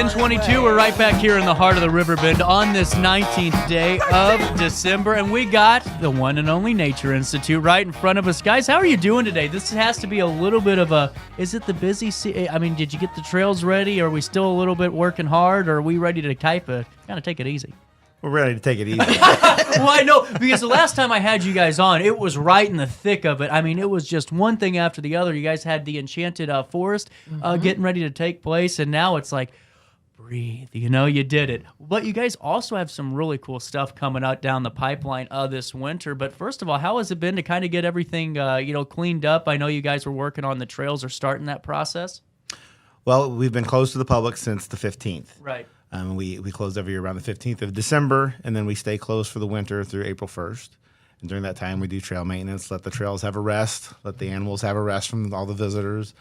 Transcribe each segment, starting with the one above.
10:22. We're right back here in the heart of the Riverbend on this 19th day of December, and we got the one and only Nature Institute right in front of us. Guys, how are you doing today? This has to be a little bit of a, is it the busy I mean, did you get the trails ready? Are we still a little bit working hard, or are we ready to kind of take it easy? We're ready to take it easy. Well, I know, because the last time I had you guys on, it was right in the thick of it. I mean, it was just one thing after the other. You guys had the Enchanted Forest getting ready to take place, and now it's like, breathe. You know, you did it. But you guys also have some really cool stuff coming out down the pipeline this winter. But first of all, how has it been to kind of get everything, cleaned up? I know you guys were working on the trails or starting that process. Well, we've been closed to the public since the 15th. Right. We close every year around the 15th of December, and then we stay closed for the winter through April 1st. And during that time, we do trail maintenance, let the trails have a rest, let the animals have a rest from all the visitors,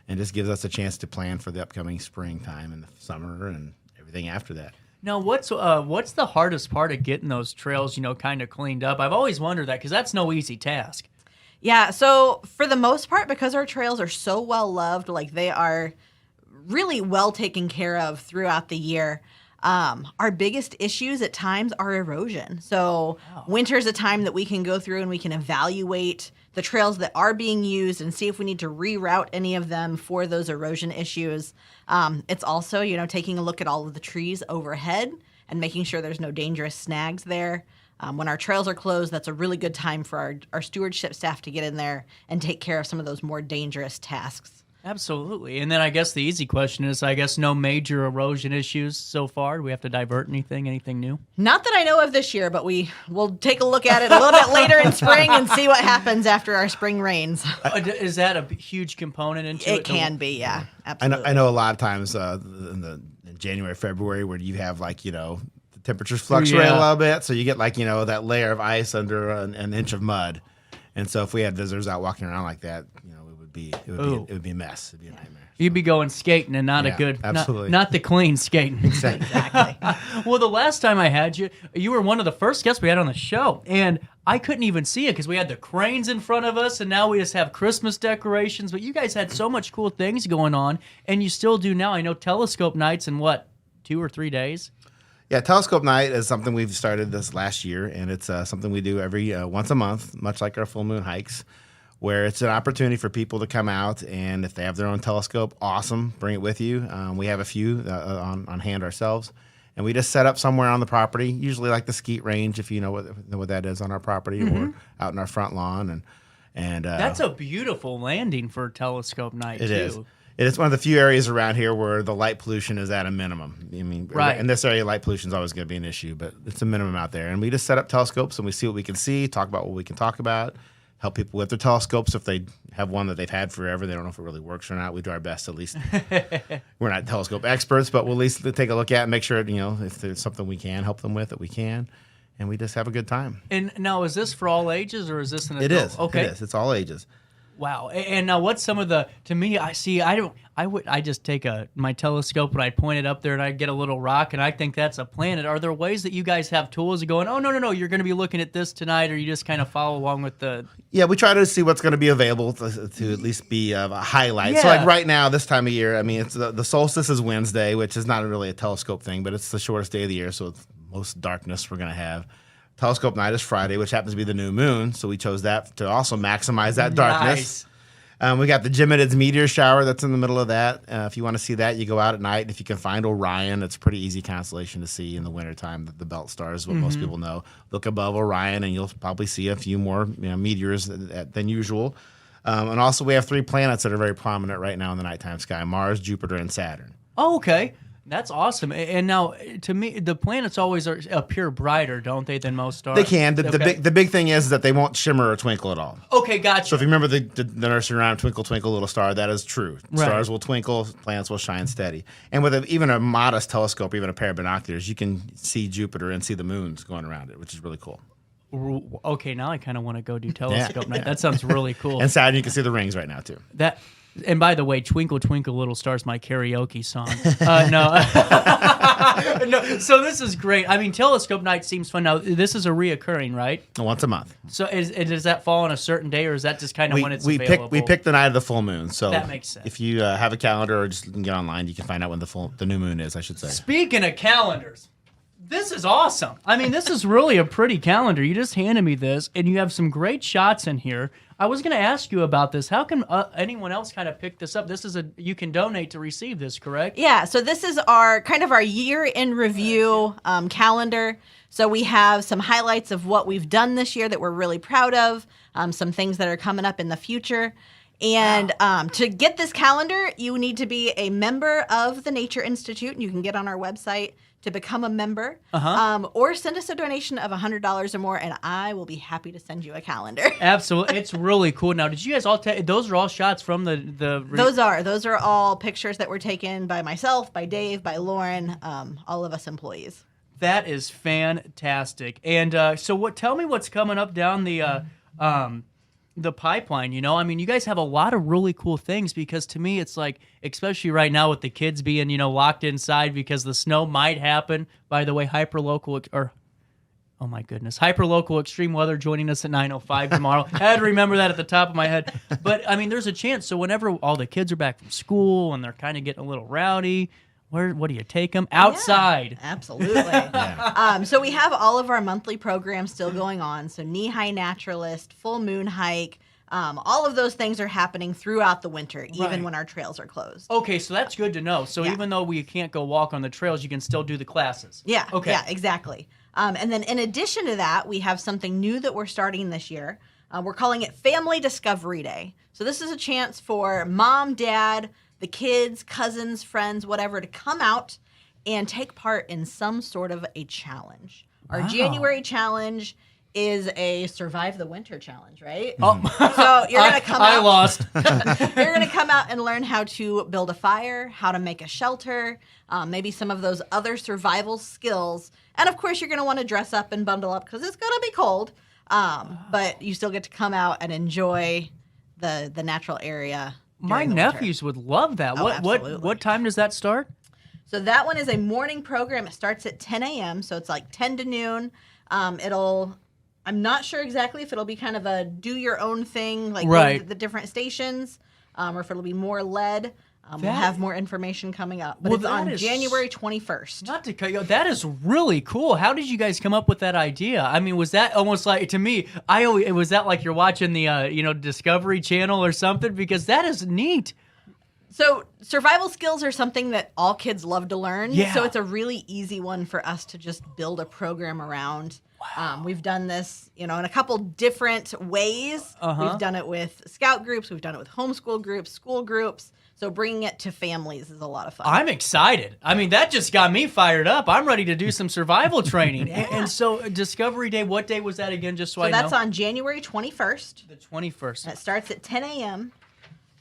and just gives us a chance to plan for the upcoming springtime and the summer and everything after that. Now, what's the hardest part of getting those trails, kind of cleaned up? I've always wondered that, because that's no easy task. Yeah, so for the most part, because our trails are so well loved, like they are really well taken care of throughout the year. Our biggest issues at times are erosion. So winter's a time that we can go through and we can evaluate the trails that are being used and see if we need to reroute any of them for those erosion issues. It's also, taking a look at all of the trees overhead and making sure there's no dangerous snags there. When our trails are closed, that's a really good time for our stewardship staff to get in there and take care of some of those more dangerous tasks. Absolutely. And then I guess the easy question is, no major erosion issues so far. Do we have to divert anything new? Not that I know of this year, but we'll take a look at it a little bit later in spring and see what happens after our spring rains. Is that a huge component into it? It can be, yeah. Absolutely. I know a lot of times in January, February, where you have the temperatures fluctuate a little bit, so you get that layer of ice under an inch of mud. And so if we had visitors out walking around like that, it would be a mess. It'd be a nightmare. You'd be going skating and not absolutely. not the clean skating. Exactly. Well, the last time I had you, you were one of the first guests we had on the show, and I couldn't even see it because we had the cranes in front of us, and now we just have Christmas decorations. But you guys had so much cool things going on, and you still do now. I know telescope nights in 2 or 3 days? Yeah, Telescope Night is something we've started this last year, and it's something we do every once a month, much like our full moon hikes, where it's an opportunity for people to come out, and if they have their own telescope, awesome, bring it with you. We have a few on hand ourselves, and we just set up somewhere on the property, usually like the skeet range, if you know what that is on our property, or out in our front lawn. And that's a beautiful landing for Telescope Night, it too. Is. It is one of the few areas around here where the light pollution is at a minimum. I mean, right. In this area, light pollution is always going to be an issue, but it's a minimum out there. And we just set up telescopes, and we see what we can see, talk about what we can talk about, help people with their telescopes. If they have one that they've had forever, they don't know if it really works or not, we do our best at least. We're not telescope experts, but we'll at least take a look at it and make sure, if there's something we can help them with, that we can. And we just have a good time. And now, is this for all ages, or is this an adult? It is. Okay. It is. It's all ages. Wow. And now what's some of to me, I just take my telescope and I'd point it up there and I'd get a little rock and I think that's a planet. Are there ways that you guys have tools of going, oh, no, you're going to be looking at this tonight, or you just kind of follow along with the... Yeah, we try to see what's going to be available to at least be a highlight. Yeah. So right now, this time of year, I mean, it's the solstice is Wednesday, which is not really a telescope thing, but it's the shortest day of the year, so it's most darkness we're going to have. Telescope night is Friday, which happens to be the new moon, so we chose that to also maximize that darkness. Nice. We got the Geminids meteor shower that's in the middle of that. If you want to see that, you go out at night. If you can find Orion, it's a pretty easy constellation to see in the wintertime. The belt stars is what most people know. Look above Orion, and you'll probably see a few more meteors than usual. And also, we have 3 planets that are very prominent right now in the nighttime sky: Mars, Jupiter, and Saturn. Oh, okay. That's awesome. And now, to me, the planets always appear brighter, don't they, than most stars? They can. The big thing is that they won't shimmer or twinkle at all. Okay, gotcha. So if you remember the nursery rhyme, Twinkle, Twinkle, Little Star, that is true. Right. Stars will twinkle, planets will shine steady. And with even a modest telescope, even a pair of binoculars, you can see Jupiter and see the moons going around it, which is really cool. Okay, now I kind of want to go do telescope night. That sounds really cool. And Saturn, you can see the rings right now, too. And by the way, Twinkle Twinkle Little Star's my karaoke song. No. No. So this is great. I mean, Telescope Night seems fun. Now, this is a reoccurring, right? Once a month. So does that fall on a certain day, or is that just kind of when it's available? We pick the night of the full moon. So that makes sense. If you have a calendar or just get online, you can find out when the new moon is, I should say. Speaking of calendars, this is awesome. I mean, this is really a pretty calendar. You just handed me this, and you have some great shots in here. I was going to ask you about this. How can anyone else kind of pick this up? This is you can donate to receive this, correct? Yeah, so this is our year in review calendar. So we have some highlights of what we've done this year that we're really proud of, some things that are coming up in the future. And to get this calendar, you need to be a member of the Nature Institute, and you can get on our website to become a member, or send us a donation of $100 or more, and I will be happy to send you a calendar. Absolutely. It's really cool. Now, did you guys all take, those are all shots from Those are all pictures that were taken by myself, by Dave, by Lauren, all of us employees. That is fantastic. And so tell me what's coming up down the pipeline, you know? I mean, you guys have a lot of really cool things, because to me it's like, especially right now with the kids being, locked inside because the snow might happen. By the way, hyperlocal extreme weather joining us at 9:05 tomorrow. I had to remember that at the top of my head. But I mean, there's a chance. So whenever all the kids are back from school and they're kind of getting a little rowdy, what do you take them? Outside. Yeah, absolutely. So we have all of our monthly programs still going on. So Knee High Naturalist, Full Moon Hike, all of those things are happening throughout the winter, even when our trails are closed. Okay, so that's good to know. So even though we can't go walk on the trails, you can still do the classes. Yeah. Okay. Yeah, exactly. And then in addition to that, we have something new that we're starting this year. We're calling it Family Discovery Day. So this is a chance for mom, dad, the kids, cousins, friends, whatever, to come out and take part in some sort of a challenge. Our January challenge is a Survive the Winter challenge, right? Oh. So you're going to come out. I lost. You're going to come out and learn how to build a fire, how to make a shelter, maybe some of those other survival skills. And of course, you're going to want to dress up and bundle up because it's going to be cold. But you still get to come out and enjoy the natural area. My nephews would love that. What time does that start? So that one is a morning program. It starts at 10 a.m., so it's like 10 to noon. I'm not sure exactly if it'll be kind of a do-your-own thing, like go to the different stations, or if it'll be more led. We'll have more information coming up. But it's on January 21st. Not to cut you off, that is really cool. How did you guys come up with that idea? I mean, was that almost like, to me, was that like you're watching the Discovery Channel or something? Because that is neat. So survival skills are something that all kids love to learn. Yeah. So it's a really easy one for us to just build a program around. Wow. We've done this, in a couple different ways. We've done it with scout groups. We've done it with homeschool groups, school groups. So bringing it to families is a lot of fun. I'm excited. I mean, that just got me fired up. I'm ready to do some survival training. And so Discovery Day, what day was that again, just so I know? So that's on January 21st. The 21st. And it starts at 10 a.m.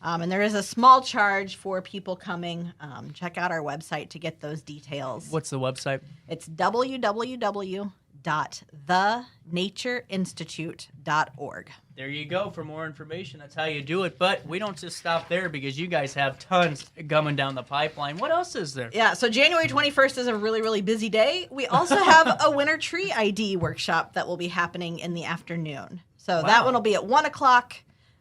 And there is a small charge for people coming. Check out our website to get those details. What's the website? It's www.thenatureinstitute.org. There you go for more information. That's how you do it. But we don't just stop there because you guys have tons coming down the pipeline. What else is there? Yeah, so January 21st is a really, really busy day. We also have a winter tree ID workshop that will be happening in the afternoon. So that one will be at 1 o'clock.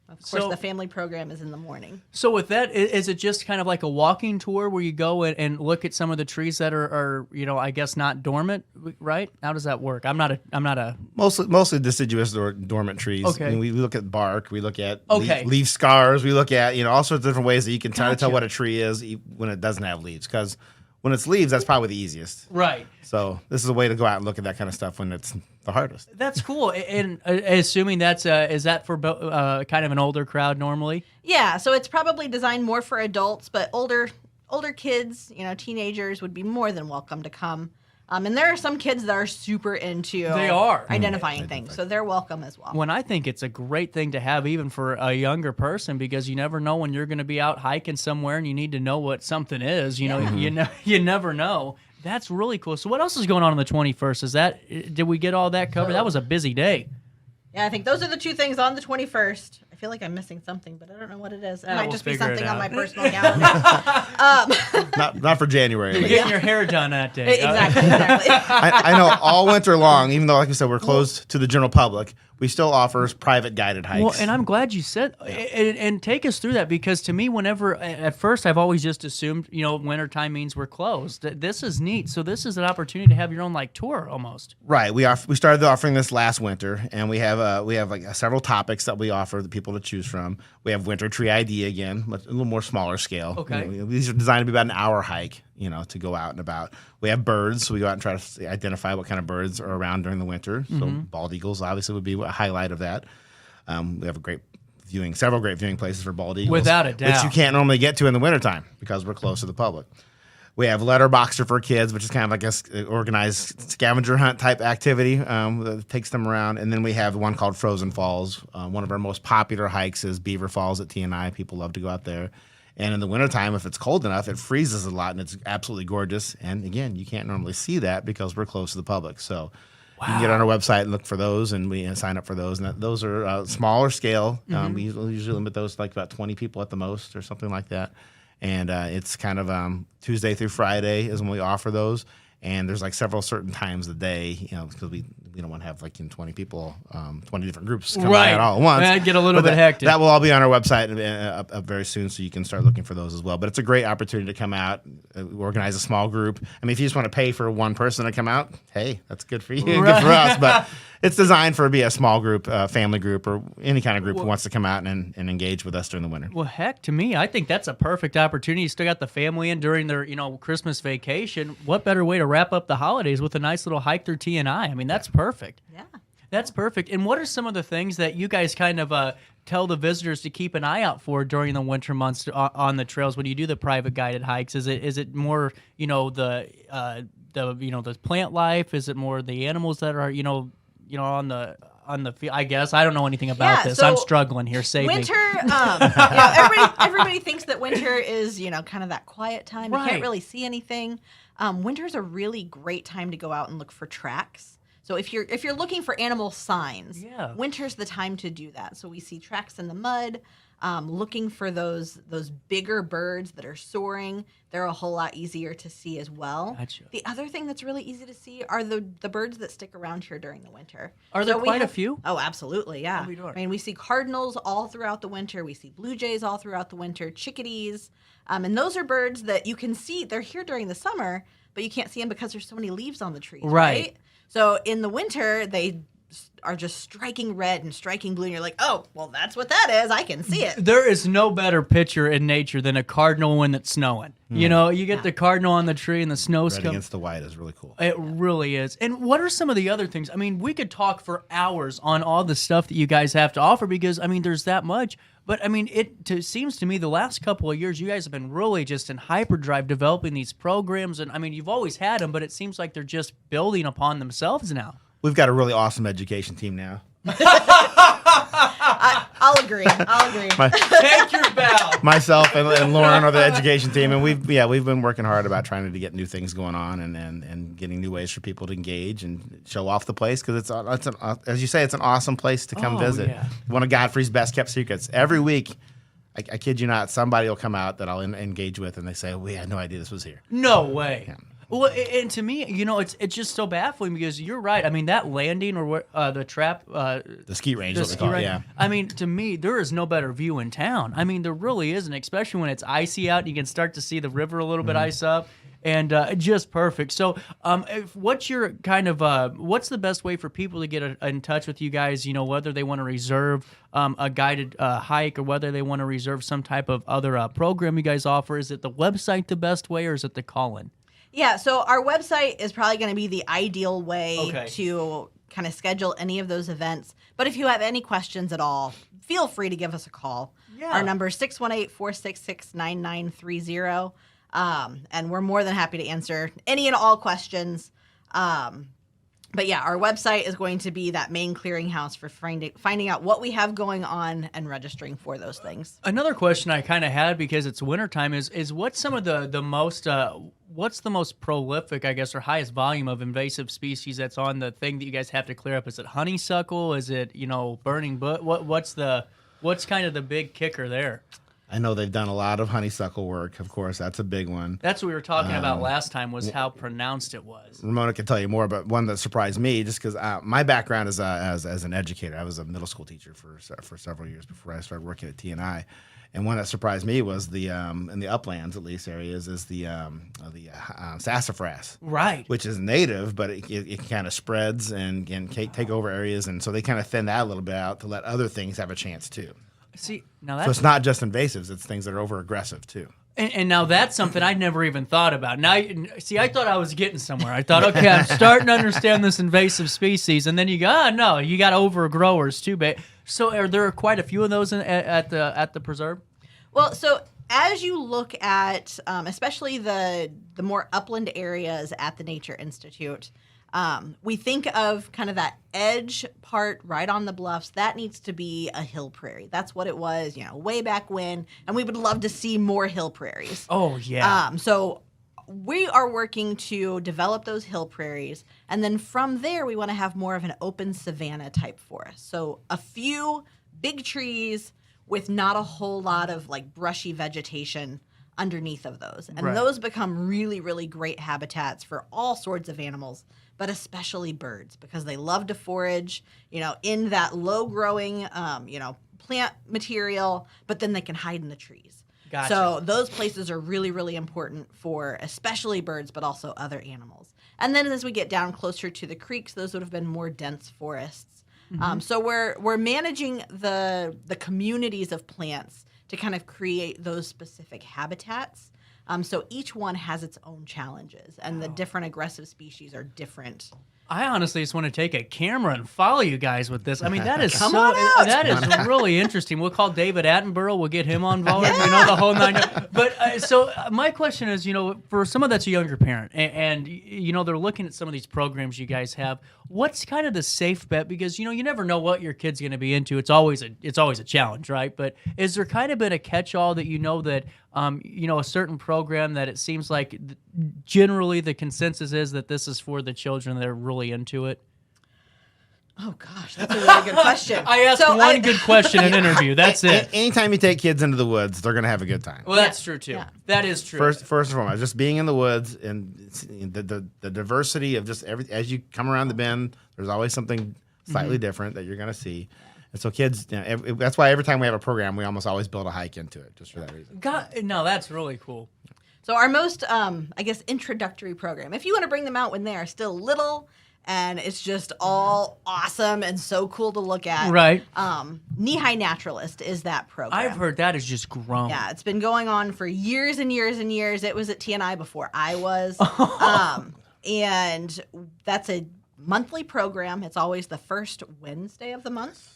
Of course, the family program is in the morning. So with that, is it just kind of like a walking tour where you go and look at some of the trees that are I guess not dormant, right? How does that work? I'm not a mostly deciduous or dormant trees. Okay. I mean, we look at bark, we look at leaf scars, we look at all sorts of different ways that you can try to tell what a tree is when it doesn't have leaves. Because when it's leaves, that's probably the easiest. Right. So this is a way to go out and look at that kind of stuff when it's the hardest. That's cool. And assuming is that for kind of an older crowd normally? Yeah, so it's probably designed more for adults, but older kids, teenagers would be more than welcome to come. And there are some kids that are super into identifying things, so they're welcome as well. When I think it's a great thing to have even for a younger person, because you never know when you're going to be out hiking somewhere and you need to know what something is. You never know. That's really cool. So what else is going on the 21st? Did we get all that covered? That was a busy day. Yeah, I think those are the two things on the 21st. I feel like I'm missing something, but I don't know what it is. It Yeah, might we'll just be figure it something on out. my personal calendar. Not for January. You're At getting least. your hair done that day. Exactly. I know all winter long, even though, like we said, we're closed to the general public, we still offer private guided hikes. Well, and I'm glad you said and take us through that, because to me, whenever at first I've always just assumed wintertime means we're closed. This is neat. So this is an opportunity to have your own like tour almost. Right. We started offering this last winter, and we have like several topics that we offer the people to choose from. We have Winter Tree ID again, a little more smaller scale. Okay. These are designed to be about an hour hike, to go out and about. We have birds, so we go out and try to identify what kind of birds are around during the winter. So bald eagles obviously would be a highlight of that. We have several great viewing places for bald eagles. Without a doubt. Which you can't normally get to in the wintertime because we're close to the public. We have Letterboxer for kids, which is kind of like a organized scavenger hunt type activity that takes them around. And then we have one called Frozen Falls. One of our most popular hikes is Beaver Falls at T&I. People love to go out there. And in the wintertime, if it's cold enough, it freezes a lot, and it's absolutely gorgeous. And again, you can't normally see that because we're close to the public. So you can get on our website and look for those, and we sign up for those. And those are smaller scale. We usually limit those to like about 20 people at the most or something like that. And it's kind of Tuesday through Friday is when we offer those. And there's like several certain times a day, because we don't want to have like 20 people, 20 different groups come out all at once. That'd get a little But bit hectic. That will all be on our website up very soon, so you can start looking for those as well. But it's a great opportunity to come out, organize a small group. I mean, if you just want to pay for one person to come out, hey, that's good for you, good for us. But it's designed for be a small group, family group, or any kind of group who wants to come out and engage with us during the winter. Well, heck, to me, I think that's a perfect opportunity. You still got the family in during their, Christmas vacation. What better way to wrap up the holidays with a nice little hike through T&I? I mean, that's perfect. Yeah. That's perfect. And what are some of the things that you guys kind of tell the visitors to keep an eye out for during the winter months on the trails when you do the private guided hikes? Is it more, the plant life? Is it more the animals that are, on the field? I guess I don't know anything about this. So I'm struggling here. Save me. winter, everybody thinks that winter is, kind of that quiet time. You Right. can't really see anything. Winter's a really great time to go out and look for tracks. So if you're looking for animal signs, winter's the time to do that. So we see tracks in the mud, looking for those bigger birds that are soaring. They're a whole lot easier to see as well. Gotcha. The other thing that's really easy to see are the birds that stick around here during the winter. Are there quite a few? Oh, absolutely, yeah. I mean, we see cardinals all throughout the winter. We see blue jays all throughout the winter, chickadees. And those are birds that you can see. They're here during the summer, but you can't see them because there's so many leaves on the trees, right? So in the winter, they are just striking red and striking blue, and you're like, oh, well, that's what that is. I can see it. There is no better picture in nature than a cardinal when it's snowing. You get the cardinal on the tree and the snow's Red coming. against the white is really cool. It really is. And what are some of the other things? I mean, we could talk for hours on all the stuff that you guys have to offer because, I mean, there's that much. But, I mean, seems to me the last couple of years you guys have been really just in hyperdrive developing these programs. And, I mean, you've always had them, but it seems like they're just building upon themselves now. We've got a really awesome education team now. I'll agree. Take your bow. Myself and Lauren are the education team, and we've been working hard about trying to get new things going on and getting new ways for people to engage and show off the place because it's as you say, it's an awesome place to come visit. Yeah. One of Godfrey's best kept secrets. Every week, I kid you not, somebody will come out that I'll engage with, and they say, "We had no idea this was here." No way. Yeah. Well, and to me, it's just so baffling because you're right. I mean, that landing or the trap, the ski range, what they call it, yeah. I mean, to me, there is no better view in town. I mean, there really isn't, especially when it's icy out. You can start to see the river a little bit ice up, and just perfect. So, what's the best way for people to get in touch with you guys? Whether they want to reserve a guided hike or whether they want to reserve some type of other program you guys offer. Is it the website the best way, or is it the call-in? Yeah, so our website is probably going to be the ideal way to kind of schedule any of those events. But if you have any questions at all, feel free to give us a call. Yeah. Our number is 618-466-9930. And we're more than happy to answer any and all questions. But yeah, our website is going to be that main clearinghouse for finding out what we have going on and registering for those things. Another question I kind of had because it's wintertime is what's some of the most what's the most prolific, I guess, or highest volume of invasive species that's on the thing that you guys have to clear up? Is it honeysuckle? Is it burning bush? What's the What's kind of the big kicker there? I know they've done a lot of honeysuckle work. Of course, that's a big one. That's what we were talking about last time, was how pronounced it was. Ramona can tell you more, but one that surprised me, just because my background is as an educator. I was a middle school teacher for several years before I started working at TNI. And one that surprised me was the in the uplands, at least areas, is the sassafras, Right. which is native, but it kind of spreads and can take over areas, and so they kind of thin that a little bit out to let other things have a chance too. See, now So that's it's not just invasives; it's things that are over aggressive too. and now that's something I'd never even thought about. Now, see, I thought I was getting somewhere. I thought, okay, I'm starting to understand this invasive species, and then you go, no, you got overgrowers too, babe. So, are there quite a few of those at the preserve? Well, so as you look at, especially the more upland areas at the Nature Institute, we think of kind of that edge part right on the bluffs. That needs to be a hill prairie. That's what it was, way back when. And we would love to see more hill prairies. Oh, yeah. So we are working to develop those hill prairies. And then from there, we want to have more of an open savanna type forest. So a few big trees with not a whole lot of like brushy vegetation underneath of those. And Right. those become really, really great habitats for all sorts of animals, but especially birds, because they love to forage, in that low growing, plant material, but then they can hide in the trees. Gotcha. So those places are really, really important for especially birds, but also other animals. And then as we get down closer to the creeks, those would have been more dense forests. So we're managing the communities of plants to kind of create those specific habitats. So each one has its own challenges, and the different aggressive species are different. I honestly just want to take a camera and follow you guys with this. I mean, that is Come on out. that is really interesting. We'll call David Attenborough. We'll get him on board. The whole nine. But my question is, for someone that's a younger parent, and they're looking at some of these programs you guys have. What's kind of the safe bet? Because you never know what your kid's going to be into. It's always a challenge, right? But is there kind of been a catch-all that that a certain program that it seems like generally the consensus is that this is for the children that are really into it? Oh gosh, that's a really good question. I asked one good question in an interview. That's it. Anytime you take kids into the woods, they're going to have a good time. Well, that's true too. Yeah. That is true. First and foremost, just being in the woods and the diversity of just as you come around the bend, there's always something slightly different that you're going to see. And so kids, that's why every time we have a program, we almost always build a hike into it, just for that reason. No, that's really cool. So our most, introductory program, if you want to bring them out when they are still little and it's just all awesome and so cool to look at. Right. Knee-High Naturalist is that program. I've heard that has just grown. Yeah, it's been going on for years and years and years. It was at TNI before I was. And that's a monthly program. It's always the first Wednesday of the month.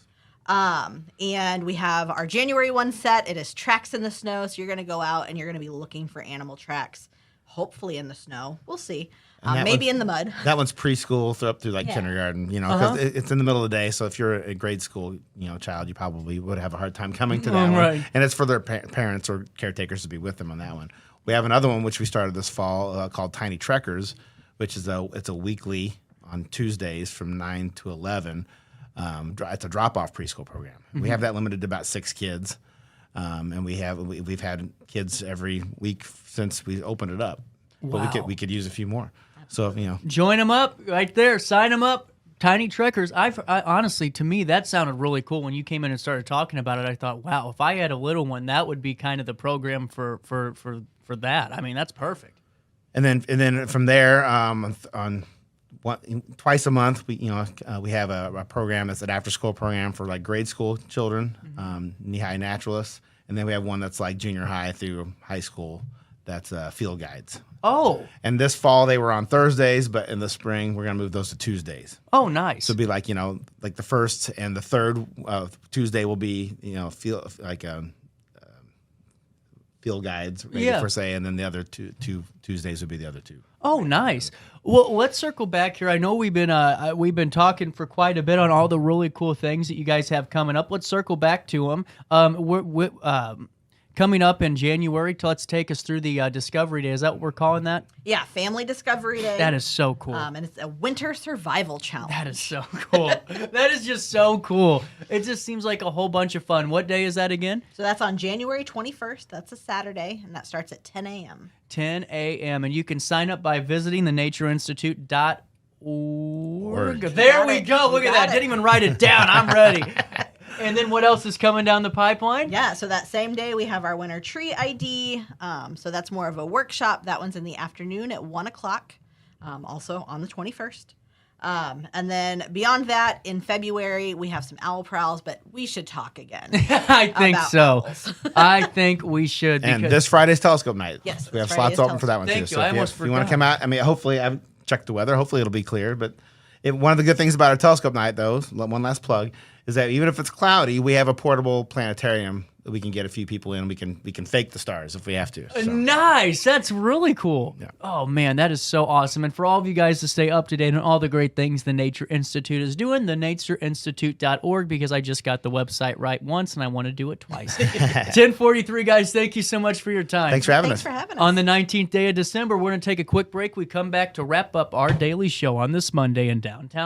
And we have our January one set. It is tracks in the snow. So you're going to go out and you're going to be looking for animal tracks, hopefully in the snow. We'll see. Maybe in the mud. That one's preschool up through kindergarten, because it's in the middle of the day. So if you're a grade school, child, you probably would have a hard time coming to that one. Right. And it's for their parents or caretakers to be with them on that one. We have another one, which we started this fall called Tiny Trekkers, which is it's a weekly on Tuesdays from 9 to 11. It's a drop-off preschool program. Mm-hmm. We have that limited to about 6 kids, and we've had kids every week since we opened it up. Wow. But we could use a few more. So Join them up right there. Sign them up. Tiny Trekkers. I honestly, to me, that sounded really cool when you came in and started talking about it. I thought, wow, if I had a little one, that would be kind of the program for that. I mean, that's perfect. And then from there, twice a month, we have a program that's an after-school program for like grade school children, Knee-High Naturalists, and then we have one that's like junior high through high school. That's field guides. Oh. And this fall they were on Thursdays, but in the spring we're gonna move those to Tuesdays. Oh, nice. So it'll be like like the first and the third Tuesday will be field guides per se, and then the other two Tuesdays would be the other two. Oh, nice. Well, let's circle back here. I know we've been talking for quite a bit on all the really cool things that you guys have coming up. Let's circle back to them. coming up in January. Let's take us through the Discovery Day. Is that what we're calling that? Yeah, Family Discovery Day. That is so cool. And it's a winter survival challenge. That is so cool. That is just so cool. It just seems like a whole bunch of fun. What day is that again? So that's on January 21st. That's a Saturday, and that starts at 10 a.m. 10 a.m. And you can sign up by visiting thenaturinstitute.org. There we go. Look at that. Didn't even write it down. I'm ready. And then what else is coming down the pipeline? Yeah, so that same day we have our winter tree ID. So that's more of a workshop. That one's in the afternoon at 1 o'clock, also on the 21st. And then beyond that, in February, we have some owl prowls, but we should talk again. I think about so. owls. I think we should. And this Friday's telescope night. Yes, we have this slots Friday's open for that one Thank too. you. So I almost if you want to forgot. come out, I mean, hopefully, I've checked the weather. Hopefully, it'll be clear. But one of the good things about our telescope night, though, one last plug, is that even if it's cloudy, we have a portable planetarium that we can get a few people in. We can fake the stars if we have to. So. Nice. That's really cool. Yeah. Oh, man, that is so awesome. And for all of you guys to stay up to date on all the great things the Nature Institute is doing, thenaturinstitute.org, because I just got the website right once and I want to do it twice. 1043, guys, thank you so much for your time. Thanks for having Thanks us. for having us. On the 19th day of December, we're going to take a quick break. We come back to wrap up our daily show on this Monday in downtown